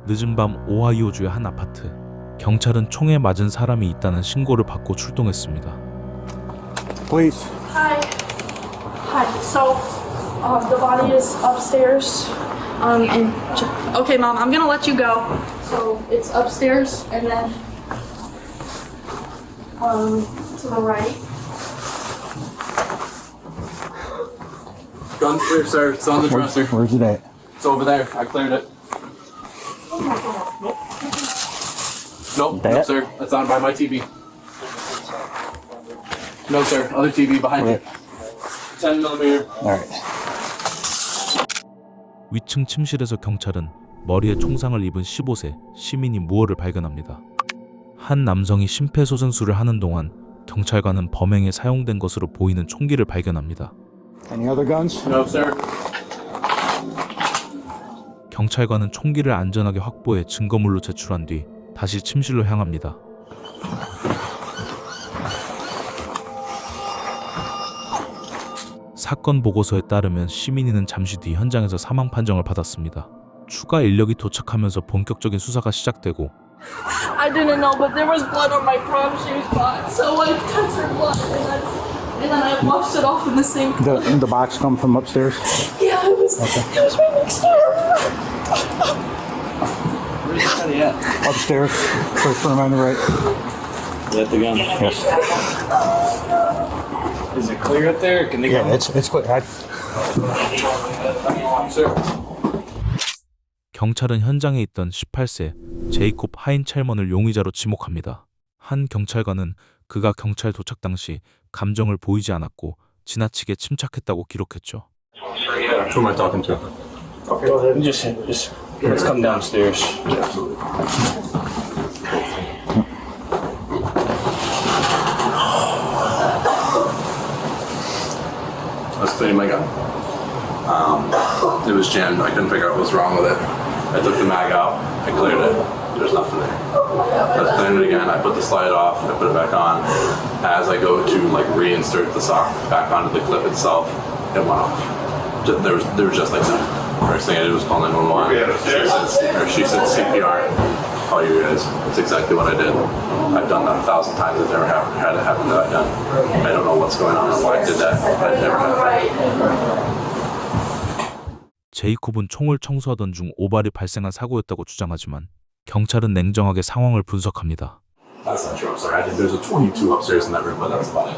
늦은 밤 오하이오주의 한 아파트. 경찰은 총에 맞은 사람이 있다는 신고를 받고 출동했습니다. Please. Hi. Hi. So, the body is upstairs. Okay, Mom, I'm gonna let you go. So it's upstairs and then to the right. Gun's clear, sir. It's on the dresser. Where's it at? It's over there. I cleared it. Nope, no, That? sir. That's on by my TV. No, sir. Other TV behind you. 10mm. Alright. 위층 침실에서 경찰은 머리에 총상을 입은 15세 시민이 무어를 발견합니다. 한 남성이 심폐소생술을 하는 동안 경찰관은 범행에 사용된 것으로 보이는 총기를 발견합니다. Any other guns? No, sir. 경찰관은 총기를 안전하게 확보해 증거물로 제출한 뒤 다시 침실로 향합니다. 사건 보고서에 따르면 시민이는 잠시 뒤 현장에서 사망 판정을 받았습니다. 추가 인력이 도착하면서 본격적인 수사가 시작되고 I didn't know, but there was blood on my prom shoe spot, so I touched her blood, and then I washed it off in the sink. The box come from upstairs? Yeah, it was right next door. Where's the body at? Upstairs. First room on the right. Is that the gun? Yes. Is it clear up there? Can they Yeah, go? it's clear. Sir. 경찰은 현장에 있던 18세 제이콥 하인첼먼을 용의자로 지목합니다. 한 경찰관은 그가 경찰 도착 당시 감정을 보이지 않았고 지나치게 침착했다고 기록했죠. Who am I talking to? Okay, go ahead. Just let's come downstairs. I was cleaning my gun. It was jammed. I couldn't figure out what was wrong with it. I took the mag out. I cleared it. There's nothing there. I was cleaning it again. I put the slide off. I put it back on. As I go to reinsert the sock back onto the clip itself, it went off. They were just like that. First thing I did was call 911. She said CPR. Call you guys. That's exactly what I did. I've done that 1,000 times. I've never had it happen that I've done. I don't know what's going on or why I did that. I've never had it. 제이콥은 총을 청소하던 중 오발이 발생한 사고였다고 주장하지만 경찰은 냉정하게 상황을 분석합니다. That's not true. I'm sorry. There's a 22 upstairs in that room, but that's about it.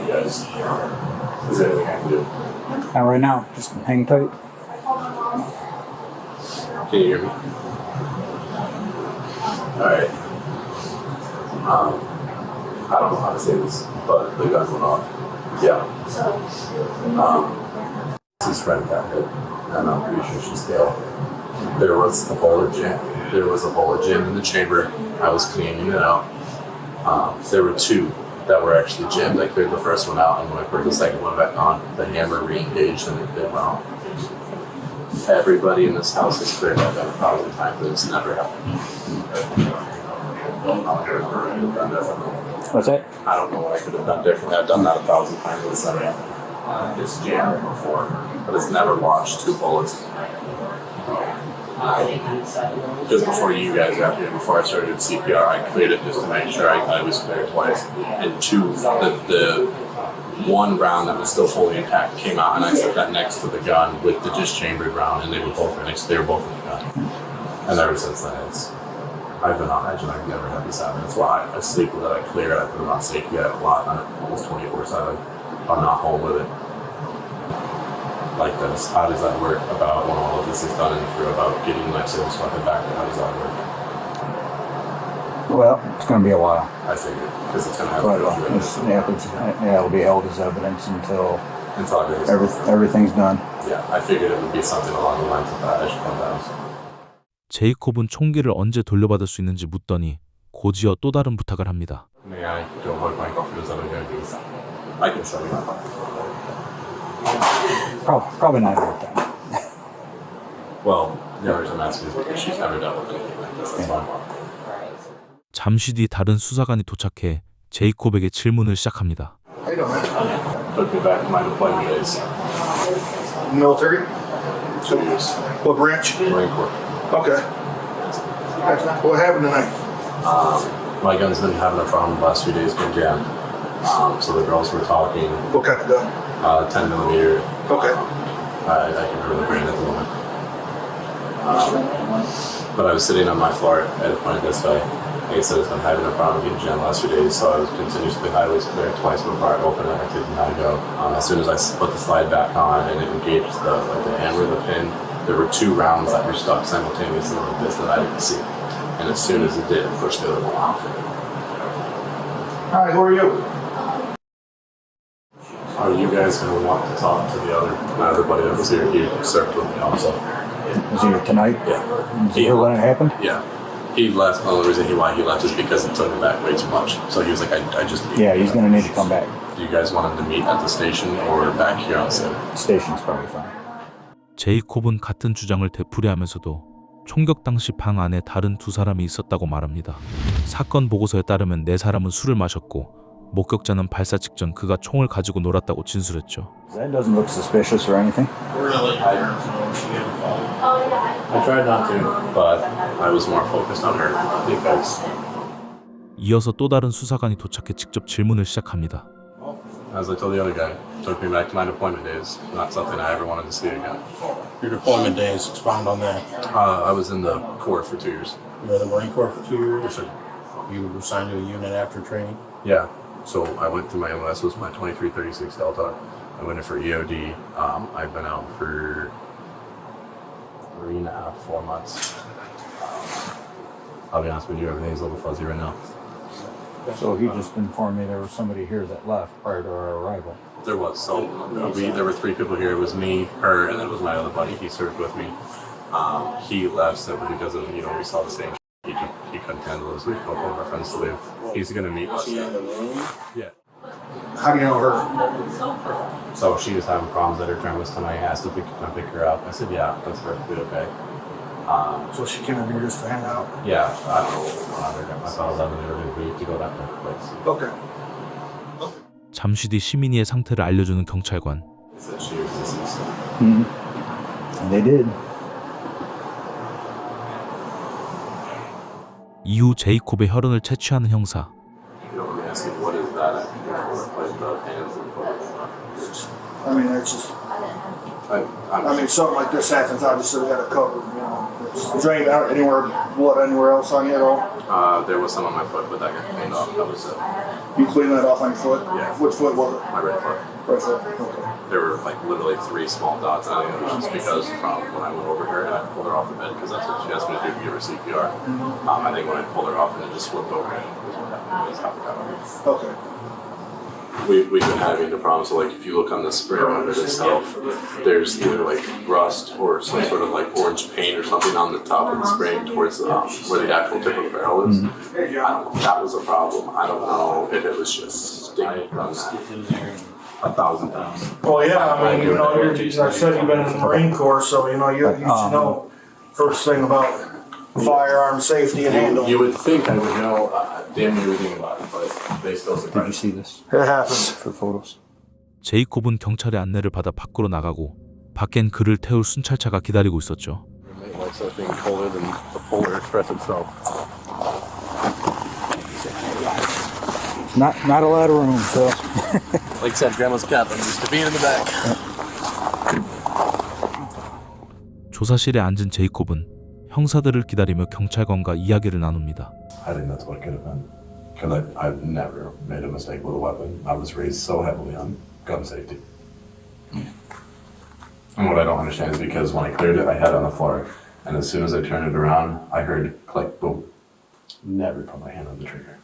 Yes. Is there anything I can do? Not right now. Just hang tight. Can you hear me? Alright. I don't know how to say this, but the gun went off. Yeah. His friend got hit, and I'm pretty sure she's dead. There was a bowl of gin. There was a bowl of gin in the chamber. I was cleaning it out. There were two that were actually jammed. I cleared the first one out, and when I put the second one back on, the hammer re-engaged and it went off. Everybody in this house has cleared that gun 1,000 times, but it's never happened. What's that? I don't know what I could have done differently. I've done that 1,000 times, but it's never happened. It's jammed before, but it's never launched 2 bullets. Just before you guys got here, before I started CPR, I cleared it just to make sure I was cleared twice. And 2, the one round that was still fully intact came out, and I set that next to the gun with the dischambered round, and they were both in the gun. And ever since then, I've been on edge, and I've never had this happen. That's why I sleep with it. I clear it. I put it on safety. I have a lot on it almost 24/7. I'm not home with it. Like this. How does that work? About when all of this is done and through, about getting my service weapon back, how does that work? Well, it's going to be a while. I figured, because it's going to have to Quite a go while. through It'll be held as evidence until until I get everything's done. Yeah, I figured it would be something along the lines of that. I should come down. 제이콥은 총기를 언제 돌려받을 수 있는지 묻더니 곧이어 또 다른 부탁을 합니다. May I go hold my girlfriend? Is that what you're going to do? I can show you my phone. Probably not every time. Well, the other reason I'm asking is because she's never dealt with anything like this. That's why I'm asking. 잠시 뒤 다른 수사관이 도착해 제이콥에게 질문을 시작합니다. Took me back to my deployment days. Military? 2 years. What branch? Marine Corps. Okay. What happened tonight? My gun's been having a problem the last few days, been jammed. So the girls were talking. What kind of gun? 10 millimeter. Okay. I can remember the brand at the moment. But I was sitting on my floor at a point this way. Like I said, it's been having a problem getting jammed the last few days, so I was continuously highways clear twice before I opened it. I didn't know how to go. As soon as I put the slide back on and it engaged the hammer, the pin, there were 2 rounds that were stuck simultaneously like this that I didn't see. And as soon as it did, it pushed the other one off. All right, who are you? Are you guys going to want to talk to the other buddy that was here? He served with me also. Was he here tonight? Yeah. Was he here when it happened? Yeah. He left. The only reason why he left is because it took him back way too much. So he was like, I just need Yeah, he's gonna need to come back. Do you guys want him to meet at the station or back here on scene? Station's probably fine. 제이콥은 같은 주장을 되풀이하면서도 총격 당시 방 안에 다른 2 사람이 있었다고 말합니다. 사건 보고서에 따르면 4사람은 술을 마셨고 목격자는 발사 직전 그가 총을 가지고 놀았다고 진술했죠. That doesn't look suspicious or anything. I tried not to, but I was more focused on her because 이어서 또 다른 수사관이 도착해 직접 질문을 시작합니다. as I told the other guy, took me back to my deployment days. Not something I ever wanted to see again. Your deployment days, expound on that. I was in the Corps for 2 years. You were in the Marine Corps for 2 years. You were assigned to a unit after training. Yeah. So I went through my MOS, was my 2336 Delta. I went in for EOD. I've been out for 3.5, 4 months. I'll be honest with you, everything's a little fuzzy right now. So he just informed me there was somebody here that left prior to our arrival. There was. So there were 3 people here. It was me, her, and then it was my other buddy. He served with me. He left simply because of, we saw the same. He couldn't handle it. So we called one of our friends to leave. He's going to meet us. Yeah. How do you know her? So she was having problems at her term was tonight. Asked if we could come pick her up. I said, yeah, that's perfectly okay. So she came in here just to hang out. Yeah, I don't know. I thought 11 early week to go that place. Okay. 잠시 뒤 시민이의 상태를 알려주는 경찰관. They said she was deceased. And they did. 이후 제이콥의 혈흔을 채취하는 형사. You know, I'm asking, what is that? Like the hands and foot. I mean, it's just. I mean, something like this happens. Obviously, we got it covered. Is there blood anywhere else on you at all? there was some on my foot, but that got cleaned off. That was it. You cleaned that off on your foot? Yeah. Which foot was it? My right foot. Right foot. Okay. There were like literally 3 small dots on it. It was just because from when I went over her and I pulled her off the bed because that's what she asked me to do to give her CPR. I think when I pulled her off and it just flipped over and it was what happened. It was how it got over. Okay. We've been having the problem. So like if you look on the spray monitor itself, there's either like rust or some sort of like orange paint or something on the top of the spraying towards where the actual tip of the barrel is. I don't know if that was a problem. I don't know if it was just stinging from that. 1,000 times. Well, yeah. I mean, I said you've been in the Marine Corps, so you should know first thing about firearm safety and handling. You would think I would know damn near everything about it, but they still Did you surprise see this It happens. for photos? 제이콥은 경찰의 안내를 받아 밖으로 나가고 밖엔 그를 태울 순찰차가 기다리고 있었죠. It likes that thing colder than the Polar Express itself. Not a lot of room, so. Like I said, Grandma's cabin used to be in the back. 조사실에 앉은 제이콥은 형사들을 기다리며 경찰관과 이야기를 나눕니다. I think that's what it could have been. Because I've never made a mistake with a weapon. I was raised so heavily on gun safety. And what I don't understand is because when I cleared it, I had it on the floor. And as soon as I turned it around, I heard click, boom. Never put my hand on the trigger.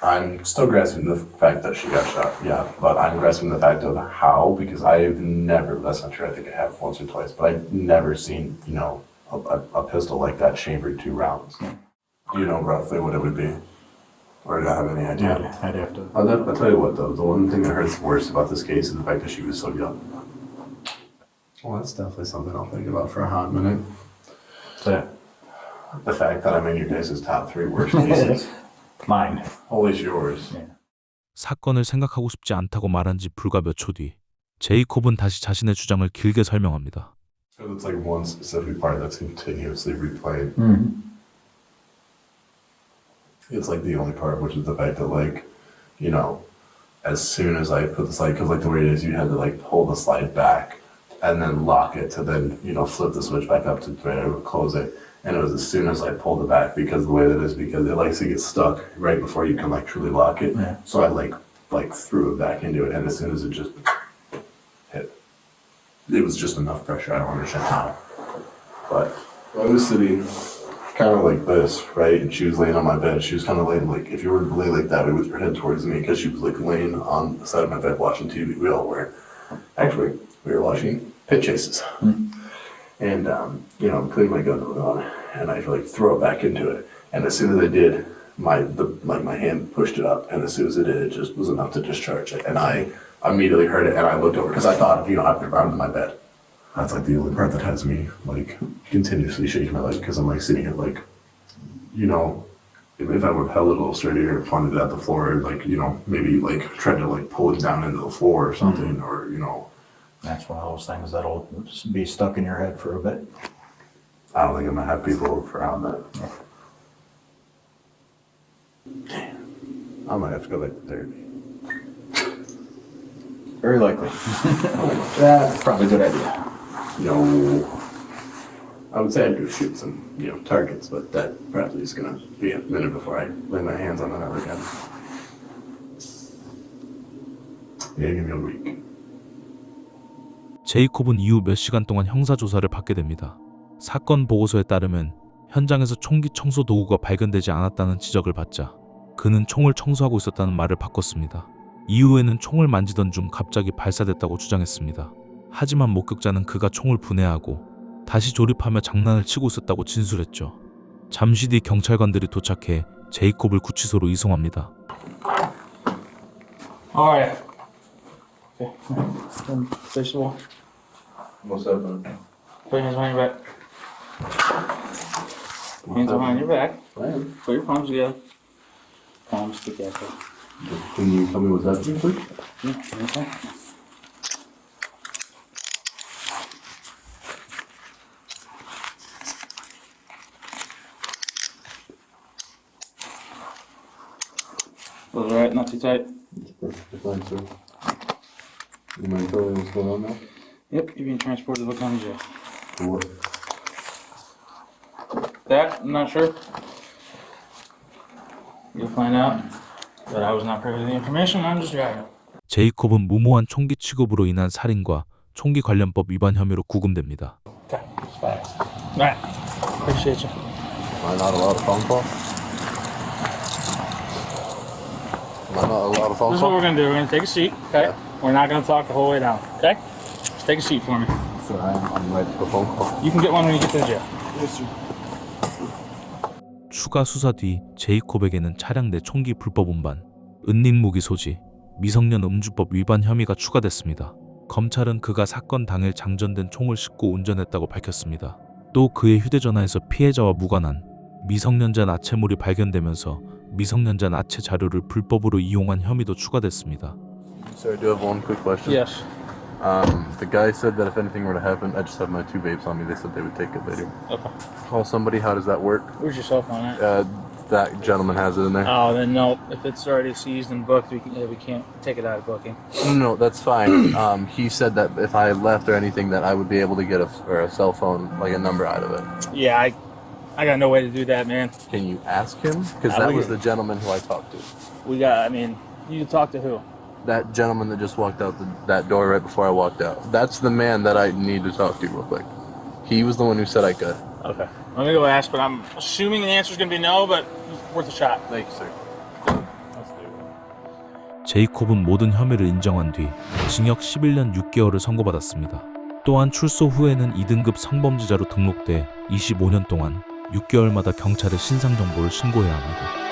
I'm still grasping the fact that she got shot, yeah. But I'm grasping the fact of how, because I've never, that's not true, I think I have once or twice, but I've never seen, a pistol like that chambered 2 rounds. Do you know roughly what it would be? Or do I have any idea? I'd have to. I'll tell you what though, the one thing that hurts worse about this case is the fact that she was so young. Well, that's definitely something I'll think about for a hot minute. The fact that I'm in your guys' top 3 worst cases. Mine. Always yours. 사건을 생각하고 싶지 않다고 말한 지 불과 몇 초 뒤 제이콥은 다시 자신의 주장을 길게 설명합니다. So it's like one specific part that's continuously replayed. It's like the only part, which is the fact that, like, you know, as soon as I put the slide, because like the way it is, you had to like pull the slide back and then lock it to then, you know, flip the switch back up to try to close it. And it was as soon as I pulled it back, because the way that it is, because it likes to get stuck right before you can like truly lock it. Yeah. So I like threw it back into it, and as soon as it just hit, it was just enough pressure. I don't understand how, but I was sitting kind of like this, right? And she was laying on my bed. She was kind of laying like, if you were to lay like that way with your head towards me, because she was like laying on the side of my bed watching TV. We all were. Actually, we were watching Pit Chases. And, you know, I'm putting my gun on, and I like throw it back into it. And as soon as I did, my hand pushed it up, and as soon as it did, it just was enough to discharge it. And I immediately heard it, and I looked over, because I thought, you know, I'm in my bed. That's like the only part that has me like continuously shaking my leg, because I'm like sitting here like, you know, if I would held it a little straighter or pointed it at the floor, like, you know, maybe like tried to like pull it down into the floor or something, or, you know. That's one of those things that'll be stuck in your head for a bit. I don't think I'm gonna have people around that. Damn. I might have to go back to therapy. Very likely. That's probably a good idea. No. I would say I'd go shoot some, you know, targets, but that probably is gonna be a minute before I lay my hands on another gun. Yeah, give me a week. 제이콥은 이후 몇 시간 동안 형사조사를 받게 됩니다. 사건 보고서에 따르면 현장에서 총기 청소 도구가 발견되지 않았다는 지적을 받자 그는 총을 청소하고 있었다는 말을 바꿨습니다. 이후에는 총을 만지던 중 갑자기 발사됐다고 주장했습니다. 하지만 목격자는 그가 총을 분해하고 다시 조립하며 장난을 치고 있었다고 진술했죠. 잠시 뒤 경찰관들이 도착해 제이콥을 구치소로 이송합니다. Alright. Okay. Face the wall. What's up, man? Put your hands behind your back. Hands behind your back. Put your palms together. Palms together. Can you tell me what's happening, please? Yeah, okay. Those all right? Not too tight? Perfectly fine, sir. You mind telling me what's going on now? Yep, you're being transported to the county jail. For what? That, I'm not sure. You'll find out. But I was not privy to the information. I'm just driving. 제이콥은 무모한 총기 취급으로 인한 살인과 총기 관련법 위반 혐의로 구금됩니다. Okay, it's fine. Alright, appreciate you. Am I not allowed a phone call? Am I not allowed a phone This is what call? we're gonna do. We're gonna take a seat, okay? We're not gonna talk the whole way down, okay? Just take a seat for me. Sir, I'm ready for a phone call. You can get one when you get to the jail. 추가 수사 뒤 제이콥에게는 차량 내 총기 불법 운반, 은닉 무기 소지, 미성년 음주법 위반 혐의가 추가됐습니다. 검찰은 그가 사건 당일 장전된 총을 싣고 운전했다고 밝혔습니다. 또 그의 휴대전화에서 피해자와 무관한 미성년자 나체물이 발견되면서 미성년자 나체 자료를 불법으로 이용한 혐의도 추가됐습니다. Sir, I do have one quick question. Yes. The guy said that if anything were to happen, I just have my 2 vapes on me. They said they would take it later. Okay. Call somebody. How does that work? Where's your cell phone at? That gentleman has it in there. Oh, then no. If it's already seized and booked, we can't take it out of booking. No, that's fine. He said that if I left or anything, that I would be able to get a cell phone, like a number out of it. Yeah, I got no way to do that, man. Can you ask him? Because I that will was get- the gentleman who I talked to. You can talk to who? That gentleman that just walked out that door right before I walked out. That's the man that I need to talk to real quick. He was the one who said I could. Okay. Let me go ask, but I'm assuming the answer's gonna be no, but worth a shot. Thank you, sir. 제이콥은 모든 혐의를 인정한 뒤 징역 11년 6개월을 선고받았습니다. 또한 출소 후에는 2등급 성범죄자로 등록돼 25년 동안 6개월마다 경찰에 신상 정보를 신고해야 합니다.